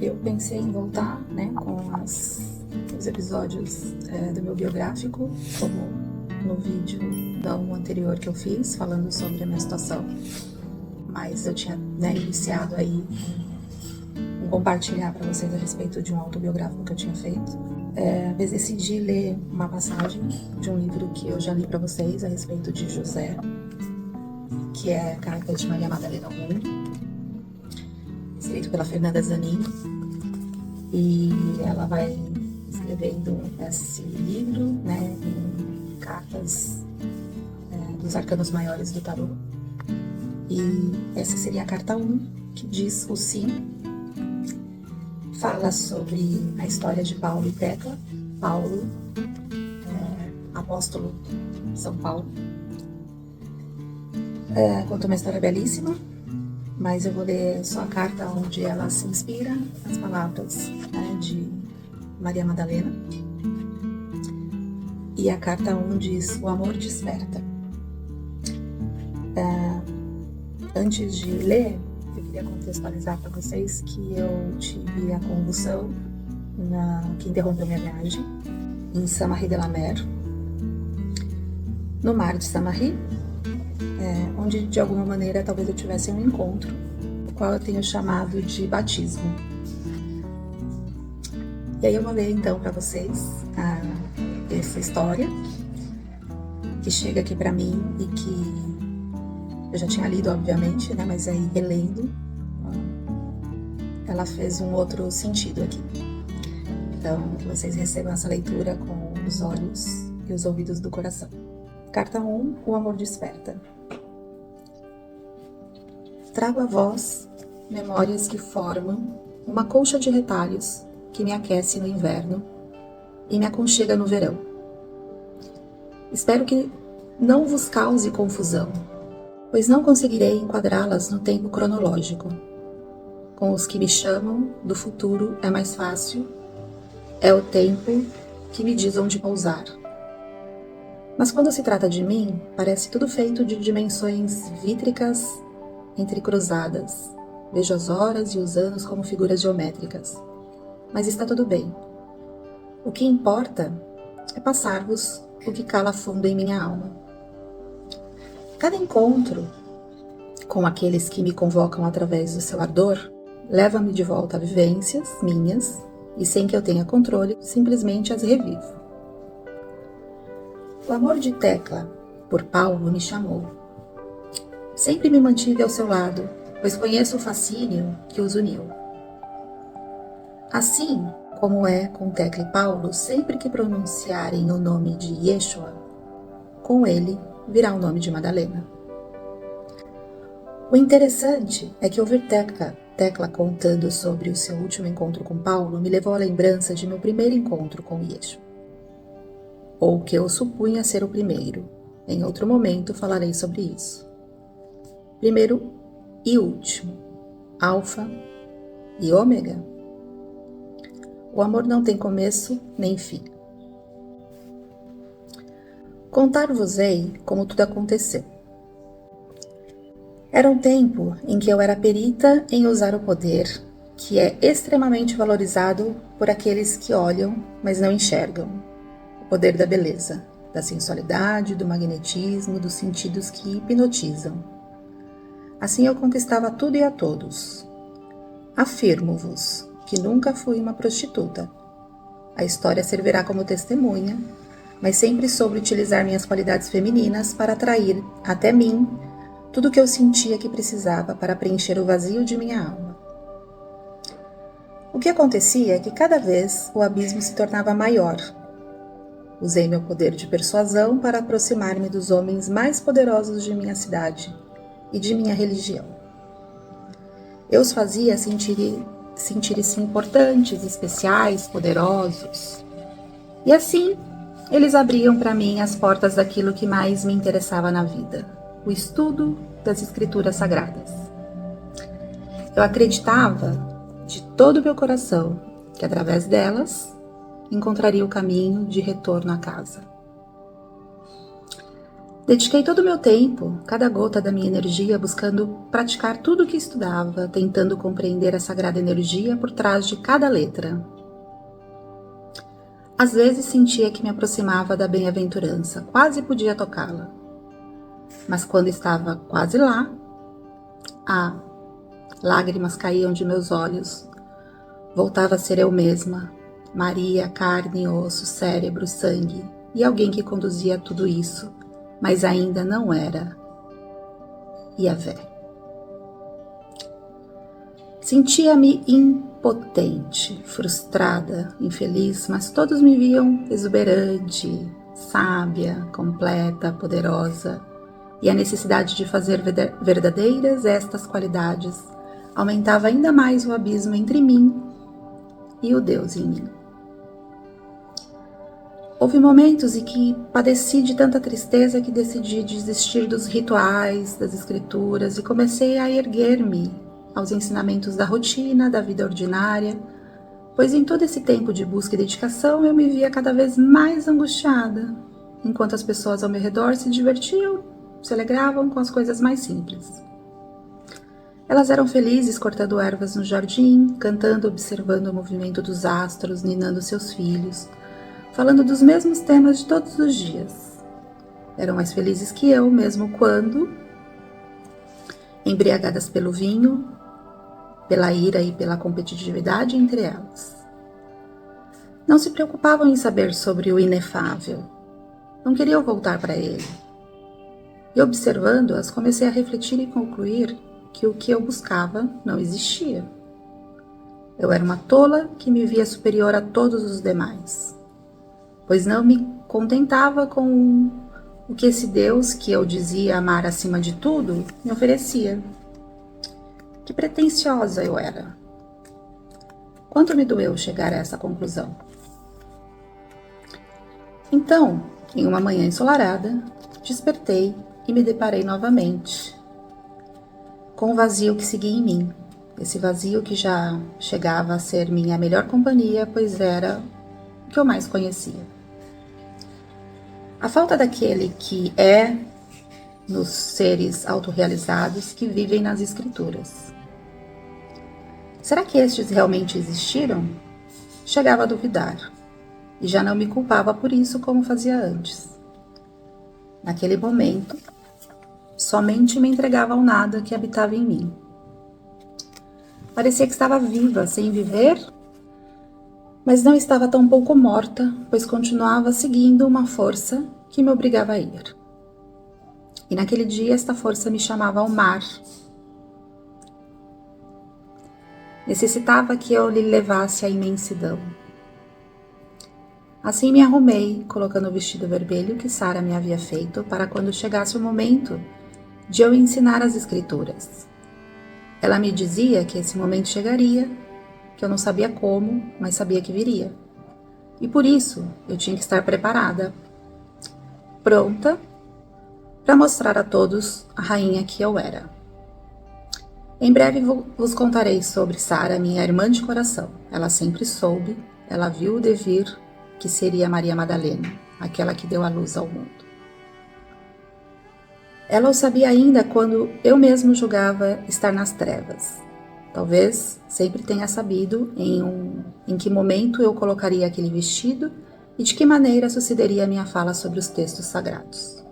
Eu pensei em voltar, né, com os episódios do meu biográfico, como no vídeo do anterior que eu fiz, falando sobre a minha situação. Mas eu tinha, né, iniciado aí em compartilhar para vocês a respeito de um autobiográfico que eu tinha feito. Decidi ler uma passagem de um livro que eu já li para vocês a respeito de José, que é Cartas de Maria Madalena ao Mundo, escrito pela Fernanda Zanin, e ela vai escrevendo esse livro, né, em cartas dos arcanos maiores do tarô. E essa seria a carta 1, que diz o sim. Fala sobre a história de Paulo e Tecla. Paulo, apóstolo São Paulo. Conta uma história belíssima, mas eu vou ler só a carta onde ela se inspira nas palavras, né, de Maria Madalena. E a carta 1 diz: o amor desperta. Antes de ler, eu queria contextualizar para vocês que eu tive a convulsão que interrompeu minha viagem em Saint-Marie-de-la-Mer, no mar de Saint-Marie, onde de alguma maneira talvez eu tivesse um encontro, o qual eu tenho chamado de batismo. E aí eu vou ler então para vocês essa história que chega aqui para mim e que eu já tinha lido, obviamente, né? Mas aí relendo, ela fez um outro sentido aqui. Então, que vocês recebam essa leitura com os olhos e os ouvidos do coração. Carta 1, o amor desperta. Trago a vós memórias que formam uma colcha de retalhos que me aquece no inverno e me aconchega no verão. Espero que não vos cause confusão, pois não conseguirei enquadrá-las no tempo cronológico. Com os que me chamam do futuro é mais fácil, é o tempo que me diz onde pousar. Mas quando se trata de mim, parece tudo feito de dimensões vítricas entrecruzadas. Vejo as horas e os anos como figuras geométricas. Mas está tudo bem. O que importa é passar-vos o que cala fundo em minha alma. Cada encontro com aqueles que me convocam através do seu ardor leva-me de volta a vivências minhas e, sem que eu tenha controle, simplesmente as revivo. O amor de Tecla por Paulo me chamou. Sempre me mantive ao seu lado, pois conheço o fascínio que os uniu. Assim como é com Tecla e Paulo, sempre que pronunciarem o nome de Yeshua, com ele virá o nome de Madalena. O interessante é que ouvir Tecla contando sobre o seu último encontro com Paulo me levou à lembrança de meu primeiro encontro com Yeshua, ou que eu supunha ser o primeiro. Em outro momento falarei sobre isso. Primeiro e último, Alfa e Ômega. O amor não tem começo nem fim. Contar-vos-ei como tudo aconteceu. Era um tempo em que eu era perita em usar o poder, que é extremamente valorizado por aqueles que olham, mas não enxergam. O poder da beleza, da sensualidade, do magnetismo, dos sentidos que hipnotizam. Assim eu conquistava tudo e a todos. Afirmo-vos que nunca fui uma prostituta. A história servirá como testemunha, mas sempre soube utilizar minhas qualidades femininas para atrair até mim tudo o que eu sentia que precisava para preencher o vazio de minha alma. O que acontecia é que cada vez o abismo se tornava maior. Usei meu poder de persuasão para aproximar-me dos homens mais poderosos de minha cidade e de minha religião. Eu os fazia sentir-se importantes, especiais, poderosos. E assim, eles abriam para mim as portas daquilo que mais me interessava na vida, o estudo das escrituras sagradas. Eu acreditava de todo o meu coração que através delas encontraria o caminho de retorno à casa. Dediquei todo o meu tempo, cada gota da minha energia, buscando praticar tudo o que estudava, tentando compreender a sagrada energia por trás de cada letra. Às vezes sentia que me aproximava da bem-aventurança, quase podia tocá-la. Mas quando estava quase lá, lágrimas caíam de meus olhos. Voltava a ser eu mesma, Maria, carne, osso, cérebro, sangue, e alguém que conduzia tudo isso, mas ainda não era Yahvé. Sentia-me impotente, frustrada, infeliz, mas todos me viam exuberante, sábia, completa, poderosa, e a necessidade de fazer verdadeiras estas qualidades aumentava ainda mais o abismo entre mim e o Deus em mim. Houve momentos em que padeci de tanta tristeza que decidi desistir dos rituais, das escrituras e comecei a erguer-me aos ensinamentos da rotina, da vida ordinária, pois em todo esse tempo de busca e dedicação eu me via cada vez mais angustiada, enquanto as pessoas ao meu redor se divertiam, se alegravam com as coisas mais simples. Elas eram felizes cortando ervas no jardim, cantando, observando o movimento dos astros, ninando seus filhos, falando dos mesmos temas de todos os dias. Eram mais felizes que eu, mesmo quando, embriagadas pelo vinho, pela ira e pela competitividade entre elas. Não se preocupavam em saber sobre o inefável. Não queriam voltar para ele. E observando-as, comecei a refletir e concluir que o que eu buscava não existia. Eu era uma tola que me via superior a todos os demais, pois não me contentava com o que esse Deus, que eu dizia amar acima de tudo, me oferecia. Que pretensiosa eu era! Quanto me doeu chegar a essa conclusão. Então, em uma manhã ensolarada, despertei e me deparei novamente com o vazio que seguia em mim. Esse vazio que já chegava a ser minha melhor companhia, pois era o que eu mais conhecia. A falta daquele que é nos seres autorrealizados que vivem nas escrituras. Será que estes realmente existiram? Chegava a duvidar, e já não me culpava por isso como fazia antes. Naquele momento, somente me entregava ao nada que habitava em mim. Parecia que estava viva, sem viver, mas não estava tão pouco morta, pois continuava seguindo uma força que me obrigava a ir. E naquele dia esta força me chamava ao mar. Necessitava que eu lhe levasse à imensidão. Assim me arrumei, colocando o vestido vermelho que Sara me havia feito para quando chegasse o momento de eu ensinar as escrituras. Ela me dizia que esse momento chegaria, que eu não sabia como, mas sabia que viria. E por isso eu tinha que estar preparada, pronta para mostrar a todos a rainha que eu era. Em breve vos contarei sobre Sara, minha irmã de coração. Ela sempre soube, ela viu o devir que seria Maria Madalena, aquela que deu a luz ao mundo. Ela o sabia ainda quando eu mesmo julgava estar nas trevas. Talvez sempre tenha sabido em que momento eu colocaria aquele vestido e de que maneira sucederia a minha fala sobre os textos sagrados.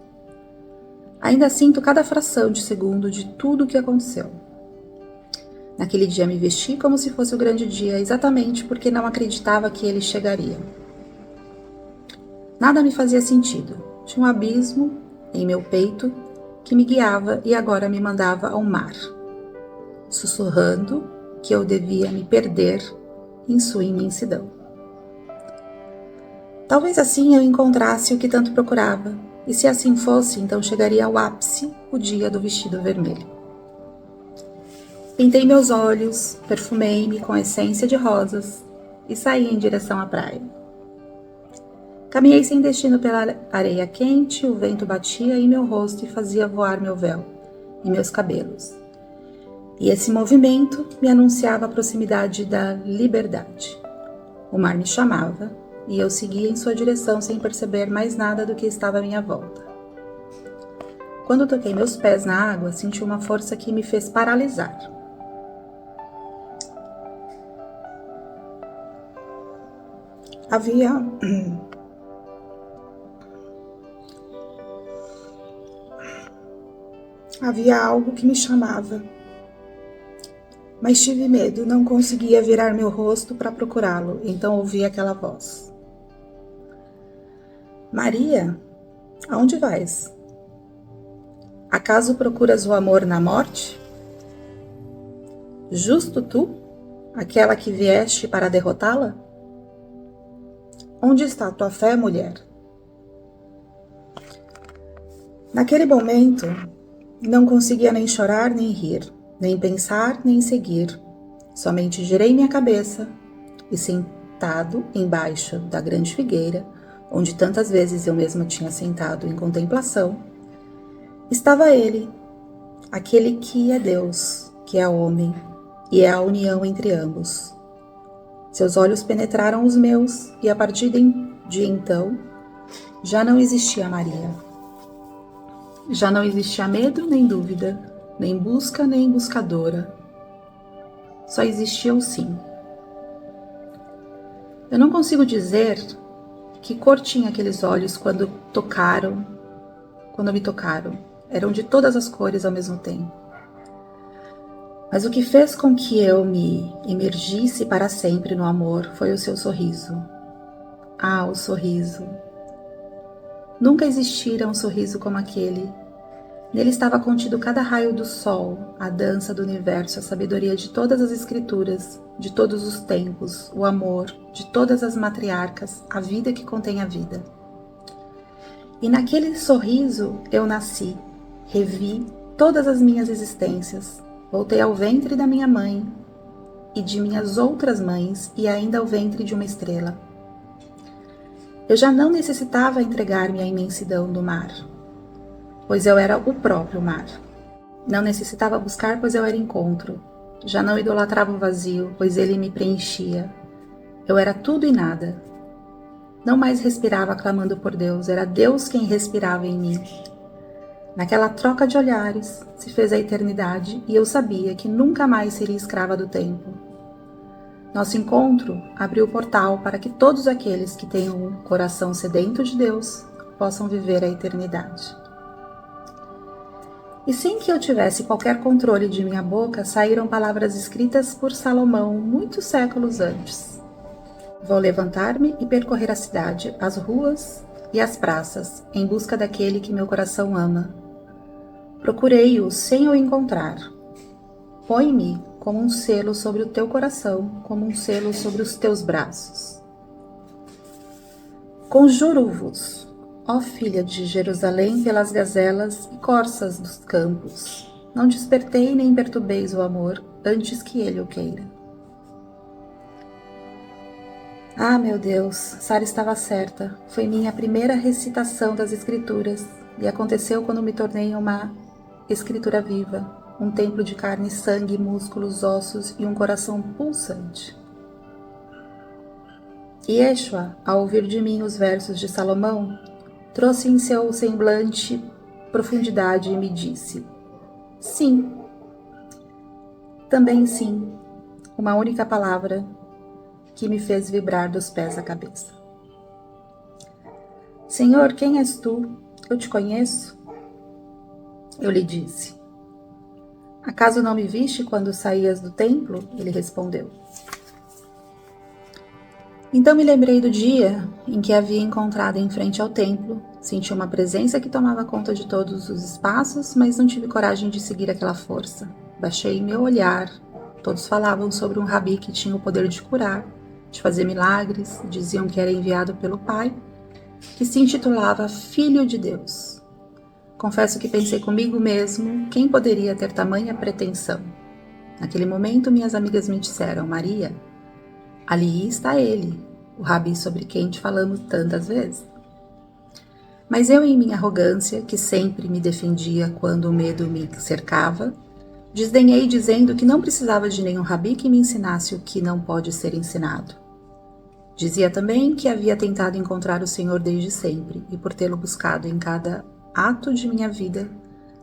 Ainda sinto cada fração de segundo de tudo o que aconteceu. Naquele dia me vesti como se fosse o grande dia, exatamente porque não acreditava que ele chegaria. Nada me fazia sentido. Tinha um abismo em meu peito que me guiava e agora me mandava ao mar, sussurrando que eu devia me perder em sua imensidão. Talvez assim eu encontrasse o que tanto procurava, e se assim fosse, então chegaria ao ápice o dia do vestido vermelho. Pintei meus olhos, perfumei-me com essência de rosas e saí em direção à praia. Caminhei sem destino pela areia quente, o vento batia em meu rosto e fazia voar meu véu e meus cabelos. E esse movimento me anunciava a proximidade da liberdade. O mar me chamava e eu seguia em sua direção sem perceber mais nada do que estava à minha volta. Quando toquei meus pés na água, senti uma força que me fez paralisar. Havia algo que me chamava, mas tive medo, não conseguia virar meu rosto para procurá-lo, então ouvi aquela voz. Maria, aonde vais? Acaso procuras o amor na morte? Justo tu, aquela que vieste para derrotá-la? Onde está tua fé, mulher? Naquele momento, não conseguia nem chorar nem rir, nem pensar nem seguir. Somente girei minha cabeça e, sentado embaixo da grande figueira, onde tantas vezes eu mesma tinha sentado em contemplação, estava ele, aquele que é Deus, que é homem, e é a união entre ambos. Seus olhos penetraram os meus e a partir de então, já não existia Maria. Já não existia medo nem dúvida, nem busca nem buscadora. Só existia o sim. Eu não consigo dizer que cor tinha aqueles olhos quando me tocaram. Eram de todas as cores ao mesmo tempo. Mas o que fez com que eu me imergisse para sempre no amor foi o seu sorriso. Ah, o sorriso. Nunca existira um sorriso como aquele. Nele estava contido cada raio do sol, a dança do universo, a sabedoria de todas as escrituras, de todos os tempos, o amor, de todas as matriarcas, a vida que contém a vida. E naquele sorriso eu nasci, revi todas as minhas existências, voltei ao ventre da minha mãe e de minhas outras mães e ainda ao ventre de uma estrela. Eu já não necessitava entregar-me à imensidão do mar, pois eu era o próprio mar. Não necessitava buscar, pois eu era encontro. Já não idolatrava o vazio, pois ele me preenchia. Eu era tudo e nada. Não mais respirava clamando por Deus, era Deus quem respirava em mim. Naquela troca de olhares se fez a eternidade e eu sabia que nunca mais seria escrava do tempo. Nosso encontro abriu o portal para que todos aqueles que tenham um coração sedento de Deus possam viver a eternidade. E sem que eu tivesse qualquer controle de minha boca, saíram palavras escritas por Salomão muitos séculos antes. Vou levantar-me e percorrer a cidade, as ruas e as praças, em busca daquele que meu coração ama. Procurei-o sem o encontrar. Põe-me como um selo sobre o teu coração, como um selo sobre os teus braços. Conjuro-vos, ó filha de Jerusalém, pelas gazelas e corças dos campos. Não despertei nem perturbeis o amor, antes que ele o queira. Ah, meu Deus, Sara estava certa. Foi minha primeira recitação das Escrituras, e aconteceu quando me tornei uma escritura viva, um templo de carne, sangue, músculos, ossos e um coração pulsante. E Yeshua, ao ouvir de mim os versos de Salomão, trouxe em seu semblante profundidade e me disse: sim, também sim, uma única palavra que me fez vibrar dos pés à cabeça. Senhor, quem és tu? Eu te conheço? Eu lhe disse. Acaso não me viste quando saías do templo? Ele respondeu. Então me lembrei do dia em que havia encontrado em frente ao templo, senti uma presença que tomava conta de todos os espaços, mas não tive coragem de seguir aquela força. Baixei meu olhar, todos falavam sobre um rabi que tinha o poder de curar, de fazer milagres, diziam que era enviado pelo Pai, que se intitulava Filho de Deus. Confesso que pensei comigo mesmo, quem poderia ter tamanha pretensão? Naquele momento, minhas amigas me disseram, Maria, ali está ele, o rabi sobre quem te falamos tantas vezes. Mas eu, em minha arrogância, que sempre me defendia quando o medo me cercava, desdenhei dizendo que não precisava de nenhum rabi que me ensinasse o que não pode ser ensinado. Dizia também que havia tentado encontrar o Senhor desde sempre e por tê-lo buscado em cada ato de minha vida,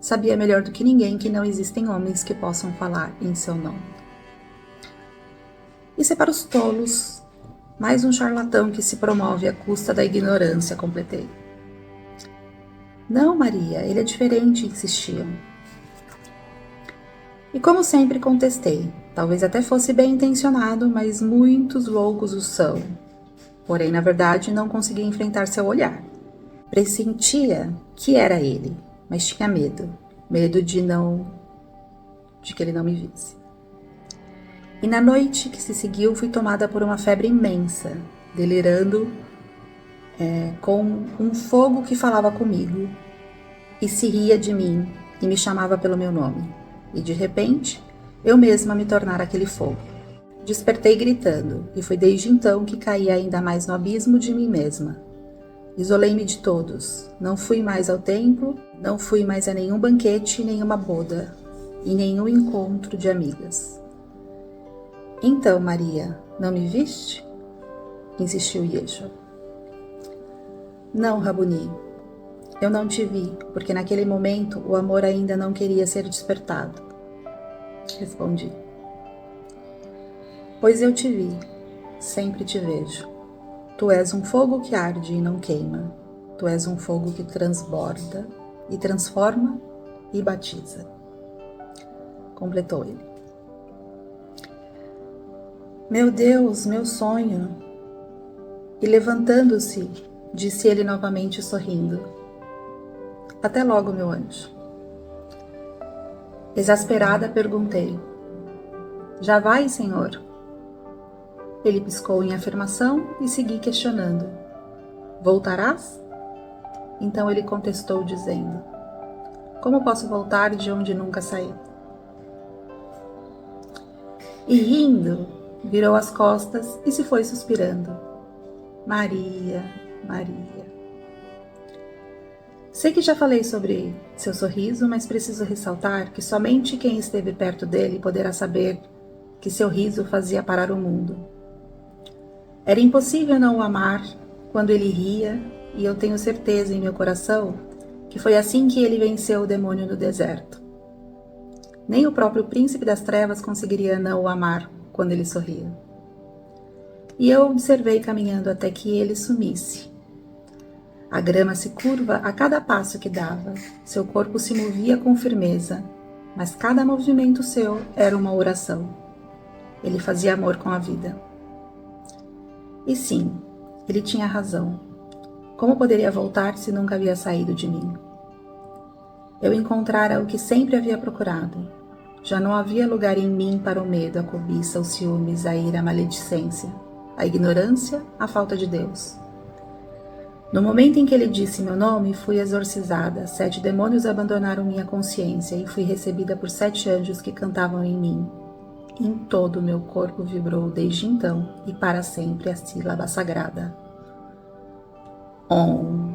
sabia melhor do que ninguém que não existem homens que possam falar em seu nome. Isso é para os tolos, mais um charlatão que se promove à custa da ignorância, completei. Não, Maria, ele é diferente, insistiam. E como sempre contestei, talvez até fosse bem intencionado, mas muitos loucos o são. Porém, na verdade, não conseguia enfrentar seu olhar. Pressentia que era ele, mas tinha medo de que ele não me visse. E na noite que se seguiu, fui tomada por uma febre imensa, delirando com um fogo que falava comigo e se ria de mim e me chamava pelo meu nome. E de repente, eu mesma me tornara aquele fogo. Despertei gritando, e foi desde então que caí ainda mais no abismo de mim mesma. Isolei-me de todos, não fui mais ao templo, não fui mais a nenhum banquete, nenhuma boda, e nenhum encontro de amigas. Então, Maria, não me viste? Insistiu Yeshua. Não, Rabuni, eu não te vi, porque naquele momento o amor ainda não queria ser despertado. Respondi. Pois eu te vi, sempre te vejo. Tu és um fogo que arde e não queima. Tu és um fogo que transborda e transforma e batiza. Completou ele. Meu Deus, meu sonho. E levantando-se, disse ele novamente sorrindo. Até logo, meu anjo. Exasperada, perguntei. Já vai, senhor? Ele piscou em afirmação e segui questionando. Voltarás? Então ele contestou dizendo. Como posso voltar de onde nunca saí? E rindo, virou as costas e se foi suspirando. Maria, Maria. Sei que já falei sobre seu sorriso, mas preciso ressaltar que somente quem esteve perto dele poderá saber que seu riso fazia parar o mundo. Era impossível não o amar quando ele ria, e eu tenho certeza em meu coração que foi assim que ele venceu o demônio no deserto. Nem o próprio príncipe das trevas conseguiria não o amar quando ele sorria. E eu observei caminhando até que ele sumisse. A grama se curva a cada passo que dava, seu corpo se movia com firmeza, mas cada movimento seu era uma oração. Ele fazia amor com a vida. E sim, ele tinha razão. Como poderia voltar se nunca havia saído de mim? Eu encontrara o que sempre havia procurado. Já não havia lugar em mim para o medo, a cobiça, os ciúmes, a ira, a maledicência, a ignorância, a falta de Deus. No momento em que ele disse meu nome, fui exorcizada, 7 demônios abandonaram minha consciência e fui recebida por 7 anjos que cantavam em mim. Em todo o meu corpo vibrou desde então e para sempre a sílaba sagrada. Om.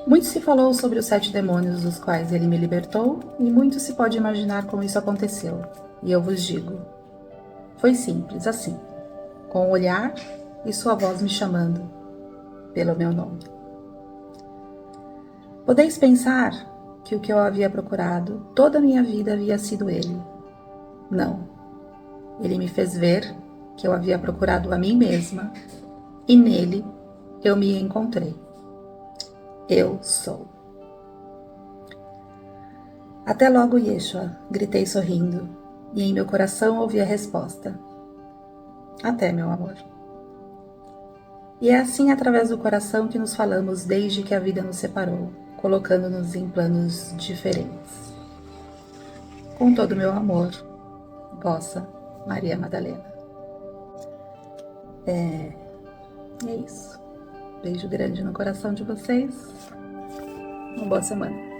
Muito se falou sobre os 7 demônios dos quais ele me libertou, e muito se pode imaginar como isso aconteceu. E eu vos digo, foi simples, assim, com o olhar e sua voz me chamando pelo meu nome. Podeis pensar que o que eu havia procurado toda a minha vida havia sido ele. Não. Ele me fez ver que eu havia procurado a mim mesma e nele eu me encontrei. Eu sou. Até logo, Yeshua, gritei sorrindo, e em meu coração ouvi a resposta. Até, meu amor. E é assim através do coração que nos falamos desde que a vida nos separou, colocando-nos em planos diferentes. Com todo o meu amor, vossa Maria Madalena. É isso. Beijo grande no coração de vocês. Uma boa semana.